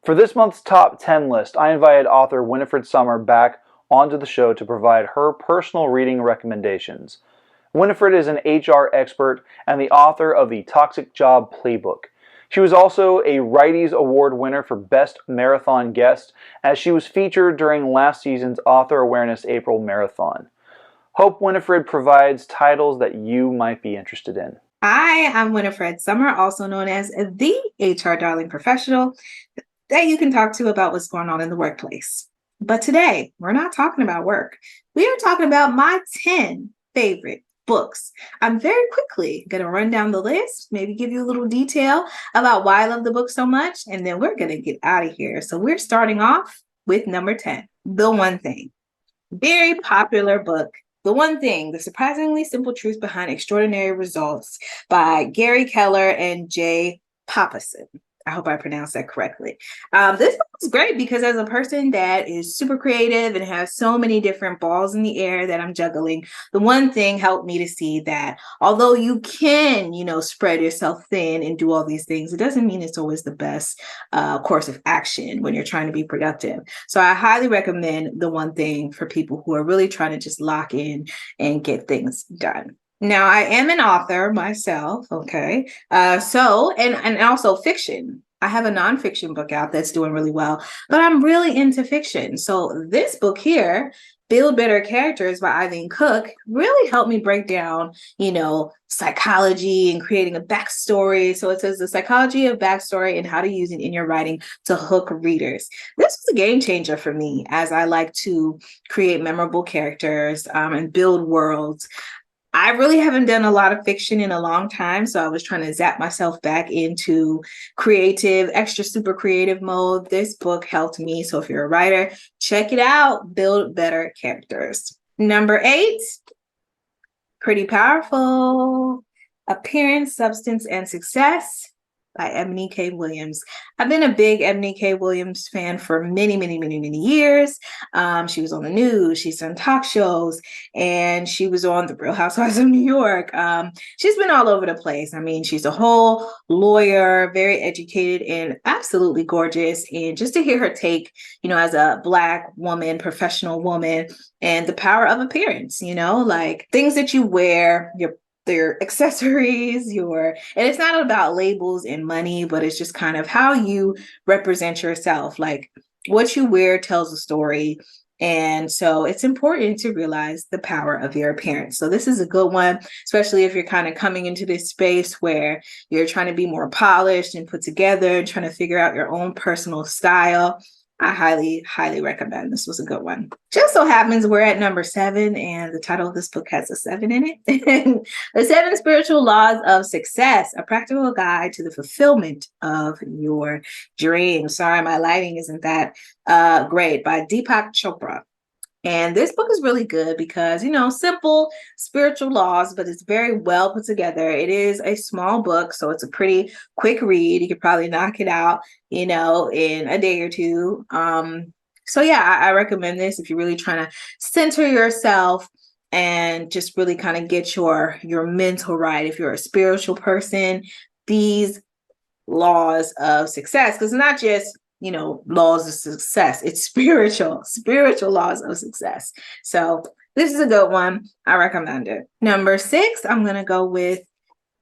For this month's top 10 list, I invited author Winifred Summer back onto the show to provide her personal reading recommendations. Winifred is an HR expert and the author of the Toxic Job Playbook. She was also a Writey's Award winner for Best Marathon Guest, as she was featured during last season's Author Awareness April Marathon. Hope Winifred provides titles that you might be interested in. Hi, I'm Winifred Summer, also known as the HR Darling Professional that you can talk to about what's going on in the workplace. But today, we're not talking about work. We are talking about my 10 favorite books. I'm very quickly going to run down the list, maybe give you a little detail about why I love the book so much, and then we're going to get out of here. So we're starting off with number 10, The One Thing. Very popular book. The One Thing, The Surprisingly Simple Truth Behind Extraordinary Results by Gary Keller and Jay Papasan. I hope I pronounced that correctly. This book is great because as a person that is super creative and has so many different balls in the air that I'm juggling, The One Thing helped me to see that although you can, spread yourself thin and do all these things, it doesn't mean it's always the best course of action when you're trying to be productive. So I highly recommend The One Thing for people who are really trying to just lock in and get things done. Now, I am an author myself, okay? And also fiction. I have a nonfiction book out that's doing really well, but I'm really into fiction. So this book here, Build Better Characters by Eileen Cook, really helped me break down, psychology and creating a backstory. So it says the psychology of backstory and how to use it in your writing to hook readers. This was a game changer for me as I like to create memorable characters and build worlds. I really haven't done a lot of fiction in a long time, so I was trying to zap myself back into creative, extra super creative mode. This book helped me, so if you're a writer, check it out, Build Better Characters. Number 8, pretty powerful, Appearance, Substance, and Success by Eboni K. Williams. I've been a big Eboni K. Williams fan for many, many, many, many years. She was on the news, she's done talk shows, and she was on The Real Housewives of New York. She's been all over the place. I mean, she's a whole lawyer, very educated and absolutely gorgeous. And just to hear her take, as a Black woman, professional woman, and the power of appearance, like things that you wear, their accessories, and it's not about labels and money, but it's just kind of how you represent yourself. Like what you wear tells a story. And so it's important to realize the power of your appearance. So this is a good one, especially if you're kind of coming into this space where you're trying to be more polished and put together and trying to figure out your own personal style. I highly, highly recommend. This was a good one. Just so happens we're at number 7, and the title of this book has a 7 in it. The 7 Spiritual Laws of Success, a practical guide to the fulfillment of your dreams. Sorry, my lighting isn't that great, by Deepak Chopra. And this book is really good because, simple spiritual laws, but it's very well put together. It is a small book, so it's a pretty quick read. You could probably knock it out, in a day or two. I recommend this if you're really trying to center yourself and just really kind of get your mental right. If you're a spiritual person, these laws of success, because not just laws of success. It's spiritual laws of success. So this is a good one. I recommend it. Number 6, I'm going to go with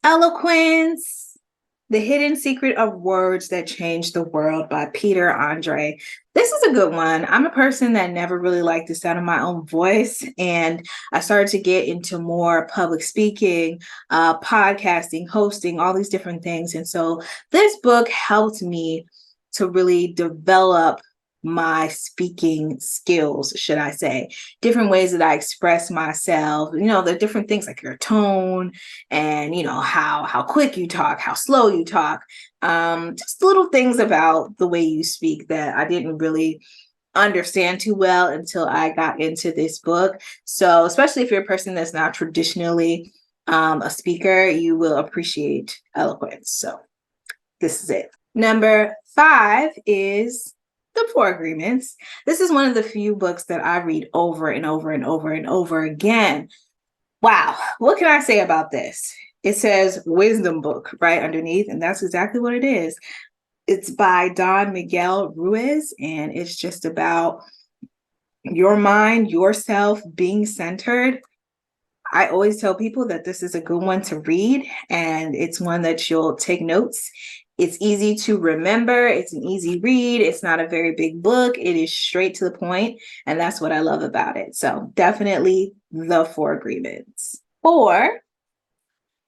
Eloquence, The Hidden Secret of Words That Change the World by Andrei. This is a good one. I'm a person that never really liked the sound of my own voice, and I started to get into more public speaking, podcasting, hosting, all these different things. And so this book helped me to really develop my speaking skills, should I say, different ways that I express myself, the different things like your tone and, how quick you talk, how slow you talk, just little things about the way you speak that I didn't really understand too well until I got into this book. So especially if you're a person that's not traditionally a speaker, you will appreciate Eloquence. So this is it. Number 5 is The 4 Agreements. This is one of the few books that I read over and over and over and over again. Wow, what can I say about this? It says wisdom book right underneath, and that's exactly what it is. It's by Don Miguel Ruiz, and it's just about your mind, yourself, being centered. I always tell people that this is a good one to read, and it's one that you'll take notes. It's easy to remember. It's an easy read. It's not a very big book. It is straight to the point, and that's what I love about it. So definitely The Four Agreements. 4,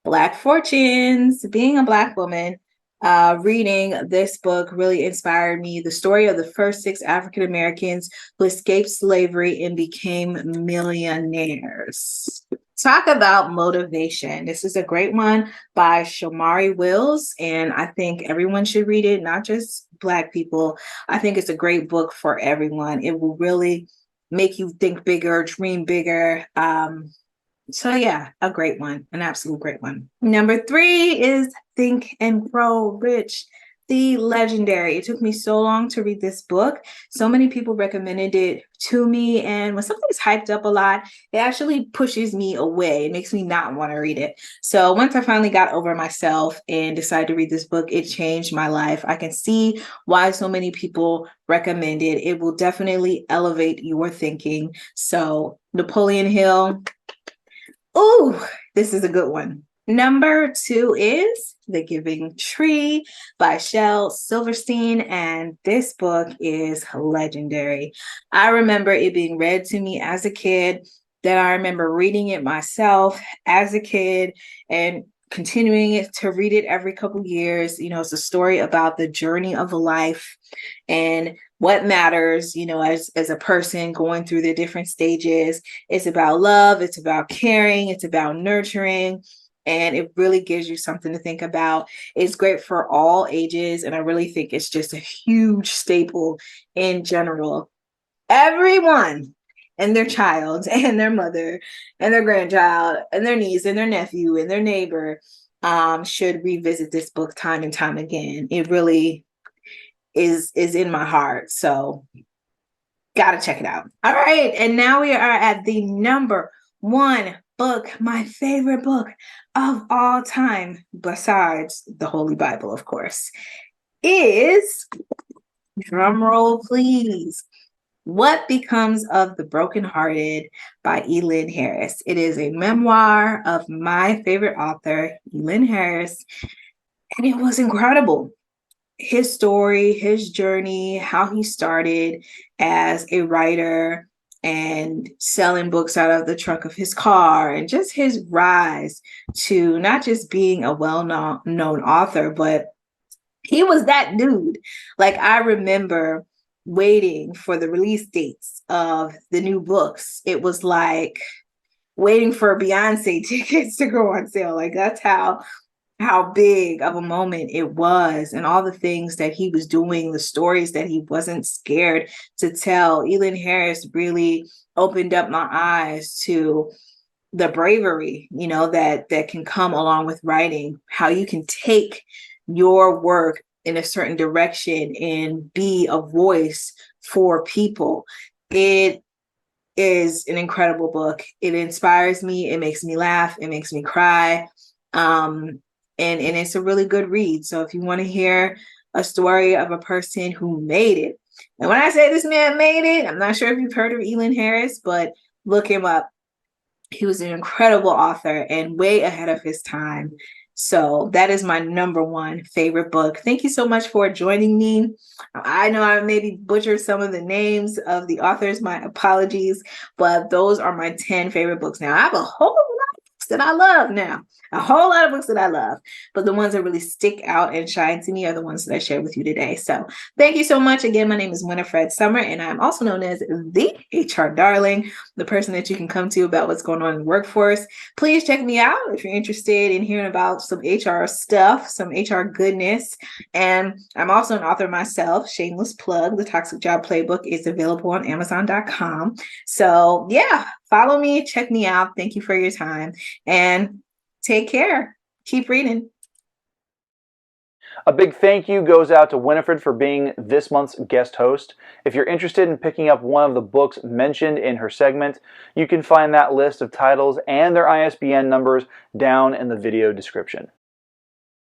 Black Fortunes. Being a Black woman, reading this book really inspired me. The story of the first 6 African Americans who escaped slavery and became millionaires. Talk about motivation. This is a great one by Shomari Wills, and I think everyone should read it, not just Black people. I think it's a great book for everyone. It will really make you think bigger, dream bigger. So yeah, a great one, an absolute great one. Number 3 is Think and Grow Rich, the legendary. It took me so long to read this book. So many people recommended it to me, and when something's hyped up a lot, it actually pushes me away. It makes me not want to read it. So once I finally got over myself and decided to read this book, it changed my life. I can see why so many people recommend it. It will definitely elevate your thinking. So Napoleon Hill. Ooh, this is a good one. Number 2 is The Giving Tree by Shel Silverstein, and this book is legendary. I remember it being read to me as a kid. Then I remember reading it myself as a kid and continuing it to read it every couple years. You know, it's a story about the journey of a life and what matters, you know, as a person going through the different stages. It's about love, it's about caring, it's about nurturing, and it really gives you something to think about. It's great for all ages, and I really think it's just a huge staple in general. Everyone and their child and their mother and their grandchild and their niece and their nephew and their neighbor should revisit this book time and time again. It really is in my heart. So gotta check it out. All right. And now we are at the number 1 book, my favorite book of all time, besides the Holy Bible, of course, is, drum roll please, What Becomes of the Brokenhearted by Eileen Harris. It is a memoir of my favorite author, Eileen Harris, and it was incredible. His story, his journey, how he started as a writer and selling books out of the trunk of his car, and just his rise to not just being a well-known author, but he was that dude. Like, I remember waiting for the release dates of the new books. It was like waiting for Beyonce tickets to go on sale. Like, that's how big of a moment it was, and all the things that he was doing, the stories that he wasn't scared to tell. Eileen Harris really opened up my eyes to the bravery, you know, that can come along with writing, how you can take your work in a certain direction and be a voice for people. It is an incredible book. It inspires me. It makes me laugh. It makes me cry. And it's a really good read. So if you want to hear a story of a person who made it, and when I say this man made it, I'm not sure if you've heard of Eileen Harris, but look him up. He was an incredible author and way ahead of his time. So that is my number 1 favorite book. Thank you so much for joining me. I know I maybe butchered some of the names of the authors. My apologies, but those are my 10 favorite books. Now, I have a whole lot of books that I love now. A whole lot of books that I love, but the ones that really stick out and shine to me are the ones that I share with you today. So thank you so much. Again, my name is Winifred Summer, and I'm also known as the HR darling, the person that you can come to about what's going on in the workforce. Please check me out if you're interested in hearing about some HR stuff, some HR goodness. And I'm also an author myself. Shameless plug. The Toxic Job Playbook is available on Amazon.com. So yeah, follow me, check me out. Thank you for your time, and take care. Keep reading. A big thank you goes out to Winifred for being this month's guest host. If you're interested in picking up one of the books mentioned in her segment, you can find that list of titles and their ISBN numbers down in the video description.